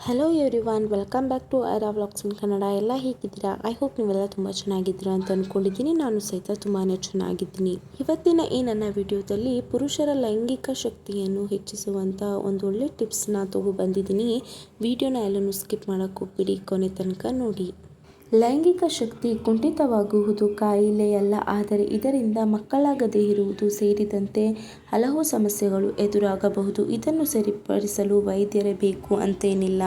Hello everyone, welcome back to Aira vlogs in Kannada. ಎಲ್ಲ ಹೇಗಿದ್ದೀರಾ? I hope ನೀವೆಲ್ಲ ತುಂಬ ಚೆನ್ನಾಗಿದ್ದೀರಾ ಅಂತ ಅಂದ್ಕೊಂಡಿದ್ದೀನಿ. ನಾನು ಸಹಿತ ತುಂಬಾ ಚೆನ್ನಾಗಿದ್ದೀನಿ. ಇವತ್ತಿನ ಈ ನನ್ನ ವಿಡಿಯೋದಲ್ಲಿ ಪುರುಷರ ಲೈಂಗಿಕ ಶಕ್ತಿಯನ್ನು ಹೆಚ್ಚಿಸುವಂಥ ಒಂದು ಒಳ್ಳೆ ಟಿಪ್ಸ್ನ ಬಂದಿದ್ದೀನಿ. ವಿಡಿಯೋನ ಎಲ್ಲನೂ ಸ್ಕಿಪ್ ಮಾಡೋಕ್ಕೆ ಹೋಗ್ಬಿಡಿ, ಕೊನೆ ತನಕ ನೋಡಿ. ಲೈಂಗಿಕ ಶಕ್ತಿ ಕುಂಠಿತವಾಗುವುದು ಕಾಯಿಲೆಯಲ್ಲ, ಆದರೆ ಇದರಿಂದ ಮಕ್ಕಳಾಗದೇ ಇರುವುದು ಸೇರಿದಂತೆ ಹಲವು ಸಮಸ್ಯೆಗಳು ಎದುರಾಗಬಹುದು. ಇದನ್ನು ಸರಿಪಡಿಸಲು ವೈದ್ಯರೇ ಬೇಕು ಅಂತೇನಿಲ್ಲ.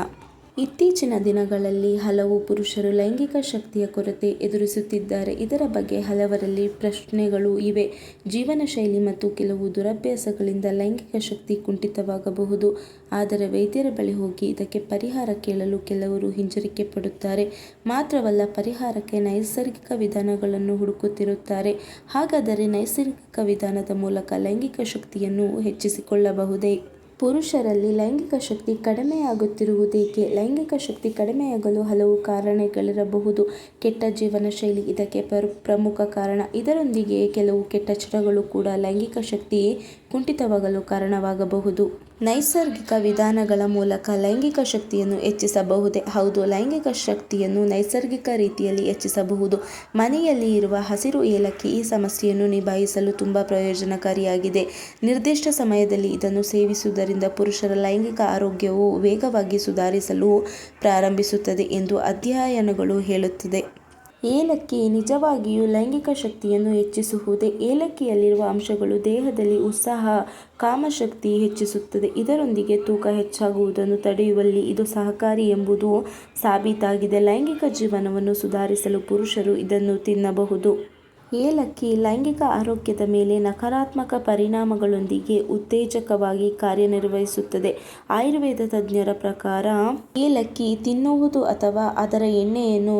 ಇತ್ತೀಚಿನ ದಿನಗಳಲ್ಲಿ ಹಲವು ಪುರುಷರು ಲೈಂಗಿಕ ಶಕ್ತಿಯ ಕೊರತೆ ಎದುರಿಸುತ್ತಿದ್ದಾರೆ. ಇದರ ಬಗ್ಗೆ ಹಲವರಲ್ಲಿ ಪ್ರಶ್ನೆಗಳು ಇವೆ. ಜೀವನ ಶೈಲಿ ಮತ್ತು ಕೆಲವು ದುರಭ್ಯಾಸಗಳಿಂದ ಲೈಂಗಿಕ ಶಕ್ತಿ ಕುಂಠಿತವಾಗಬಹುದು. ಆದರೆ ವೈದ್ಯರ ಬಳಿ ಹೋಗಿ ಇದಕ್ಕೆ ಪರಿಹಾರ ಕೇಳಲು ಕೆಲವರು ಹಿಂಜರಿಕೆ ಪಡುತ್ತಾರೆ. ಮಾತ್ರವಲ್ಲ, ಪರಿಹಾರಕ್ಕೆ ನೈಸರ್ಗಿಕ ವಿಧಾನಗಳನ್ನು ಹುಡುಕುತ್ತಿರುತ್ತಾರೆ. ಹಾಗಾದರೆ ನೈಸರ್ಗಿಕ ವಿಧಾನದ ಮೂಲಕ ಲೈಂಗಿಕ ಶಕ್ತಿಯನ್ನು ಹೆಚ್ಚಿಸಿಕೊಳ್ಳಬಹುದೇ? ಪುರುಷರಲ್ಲಿ ಲೈಂಗಿಕ ಶಕ್ತಿ ಕಡಿಮೆಯಾಗುತ್ತಿರುವುದೇಕೆ? ಲೈಂಗಿಕ ಶಕ್ತಿ ಕಡಿಮೆಯಾಗಲು ಹಲವು ಕಾರಣಗಳಿರಬಹುದು. ಕೆಟ್ಟ ಜೀವನ ಶೈಲಿ ಇದಕ್ಕೆ ಪ್ರಮುಖ ಕಾರಣ. ಇದರೊಂದಿಗೆ ಕೆಲವು ಕೆಟ್ಟ ಚಟಗಳು ಕೂಡ ಲೈಂಗಿಕ ಶಕ್ತಿ ಕುಂಠಿತವಾಗಲು ಕಾರಣವಾಗಬಹುದು. ನೈಸರ್ಗಿಕ ವಿಧಾನಗಳ ಮೂಲಕ ಲೈಂಗಿಕ ಶಕ್ತಿಯನ್ನು ಹೆಚ್ಚಿಸಬಹುದೇ? ಹೌದು, ಲೈಂಗಿಕ ಶಕ್ತಿಯನ್ನು ನೈಸರ್ಗಿಕ ರೀತಿಯಲ್ಲಿ ಹೆಚ್ಚಿಸಬಹುದು. ಮನೆಯಲ್ಲಿ ಇರುವ ಹಸಿರು ಏಲಕ್ಕಿ ಈ ಸಮಸ್ಯೆಯನ್ನು ನಿಭಾಯಿಸಲು ತುಂಬ ಪ್ರಯೋಜನಕಾರಿಯಾಗಿದೆ. ನಿರ್ದಿಷ್ಟ ಸಮಯದಲ್ಲಿ ಇದನ್ನು ಸೇವಿಸುವುದರಿಂದ ಪುರುಷರ ಲೈಂಗಿಕ ಆರೋಗ್ಯವು ವೇಗವಾಗಿ ಸುಧಾರಿಸಲು ಪ್ರಾರಂಭಿಸುತ್ತದೆ ಎಂದು ಅಧ್ಯಯನಗಳು ಹೇಳುತ್ತದೆ. ಏಲಕ್ಕಿ ನಿಜವಾಗಿಯೂ ಲೈಂಗಿಕ ಶಕ್ತಿಯನ್ನು ಹೆಚ್ಚಿಸುವುದೇ? ಏಲಕ್ಕಿಯಲ್ಲಿರುವ ಅಂಶಗಳು ದೇಹದಲ್ಲಿ ಉತ್ಸಾಹ, ಕಾಮಶಕ್ತಿ ಹೆಚ್ಚಿಸುತ್ತದೆ. ಇದರೊಂದಿಗೆ ತೂಕ ಹೆಚ್ಚಾಗುವುದನ್ನು ತಡೆಯುವಲ್ಲಿ ಇದು ಸಹಕಾರಿ ಎಂಬುದು ಸಾಬೀತಾಗಿದೆ. ಲೈಂಗಿಕ ಜೀವನವನ್ನು ಸುಧಾರಿಸಲು ಪುರುಷರು ಇದನ್ನು ತಿನ್ನಬಹುದು. ಏಲಕ್ಕಿ ಲೈಂಗಿಕ ಆರೋಗ್ಯದ ಮೇಲೆ ನಕಾರಾತ್ಮಕ ಪರಿಣಾಮಗಳೊಂದಿಗೆ ಉತ್ತೇಜಕವಾಗಿ ಕಾರ್ಯನಿರ್ವಹಿಸುತ್ತದೆ. ಆಯುರ್ವೇದ ತಜ್ಞರ ಪ್ರಕಾರ ಏಲಕ್ಕಿ ತಿನ್ನುವುದು ಅಥವಾ ಅದರ ಎಣ್ಣೆಯನ್ನು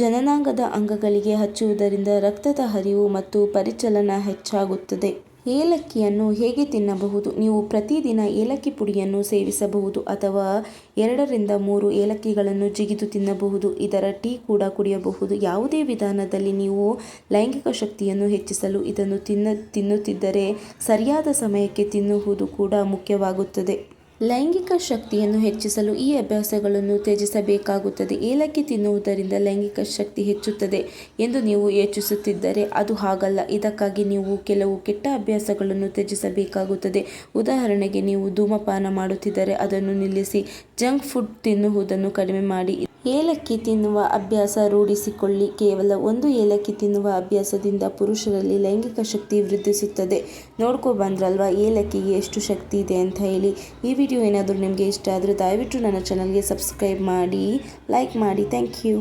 ಜನನಾಂಗದ ಅಂಗಗಳಿಗೆ ಹಚ್ಚುವುದರಿಂದ ರಕ್ತದ ಹರಿವು ಮತ್ತು ಪರಿಚಲನ ಹೆಚ್ಚಾಗುತ್ತದೆ. ಏಲಕ್ಕಿಯನ್ನು ಹೇಗೆ ತಿನ್ನಬಹುದು? ನೀವು ಪ್ರತಿದಿನ ಏಲಕ್ಕಿ ಪುಡಿಯನ್ನು ಸೇವಿಸಬಹುದು ಅಥವಾ 2-3 ಏಲಕ್ಕಿಗಳನ್ನು ಜಿಗಿದು ತಿನ್ನಬಹುದು. ಇದರ ಟೀ ಕೂಡ ಕುಡಿಯಬಹುದು. ಯಾವುದೇ ವಿಧಾನದಲ್ಲಿ ನೀವು ಲೈಂಗಿಕ ಶಕ್ತಿಯನ್ನು ಹೆಚ್ಚಿಸಲು ಇದನ್ನು ತಿನ್ನುತ್ತಿದ್ದರೆ ಸರಿಯಾದ ಸಮಯಕ್ಕೆ ತಿನ್ನುವುದು ಕೂಡ ಮುಖ್ಯವಾಗುತ್ತದೆ. ಲೈಂಗಿಕ ಶಕ್ತಿಯನ್ನು ಹೆಚ್ಚಿಸಲು ಈ ಅಭ್ಯಾಸಗಳನ್ನು ತ್ಯಜಿಸಬೇಕಾಗುತ್ತದೆ. ಏಲಕ್ಕಿ ತಿನ್ನುವುದರಿಂದ ಲೈಂಗಿಕ ಶಕ್ತಿ ಹೆಚ್ಚುತ್ತದೆ ಎಂದು ನೀವು ಯೋಚಿಸುತ್ತಿದ್ದರೆ ಅದು ಹಾಗಲ್ಲ. ಇದಕ್ಕಾಗಿ ನೀವು ಕೆಲವು ಕೆಟ್ಟ ಅಭ್ಯಾಸಗಳನ್ನು ತ್ಯಜಿಸಬೇಕಾಗುತ್ತದೆ. ಉದಾಹರಣೆಗೆ, ನೀವು ಧೂಮಪಾನ ಮಾಡುತ್ತಿದ್ದರೆ ಅದನ್ನು ನಿಲ್ಲಿಸಿ. ಜಂಕ್ ಫುಡ್ ತಿನ್ನುವುದನ್ನು ಕಡಿಮೆ ಮಾಡಿ. ಏಲಕ್ಕಿ ತಿನ್ನುವ ಅಭ್ಯಾಸ ರೂಢಿಸಿಕೊಳ್ಳಿ. ಕೇವಲ 1 ಏಲಕ್ಕಿ ತಿನ್ನುವ ಅಭ್ಯಾಸದಿಂದ ಪುರುಷರಲ್ಲಿ ಲೈಂಗಿಕ ಶಕ್ತಿ ವೃದ್ಧಿಸುತ್ತದೆ. ನೋಡ್ಕೊಬಂದ್ರಲ್ವಾ ಏಲಕ್ಕಿಗೆ ಎಷ್ಟು ಶಕ್ತಿ ಇದೆ ಅಂತ ಹೇಳಿ. ಈ ವಿಡಿಯೋ ಏನಾದರೂ ನಿಮಗೆ ಇಷ್ಟ ಆದರೆ ದಯವಿಟ್ಟು ನನ್ನ ಚಾನಲ್ಗೆ ಸಬ್ಸ್ಕ್ರೈಬ್ ಮಾಡಿ, ಲೈಕ್ ಮಾಡಿ. Thank you.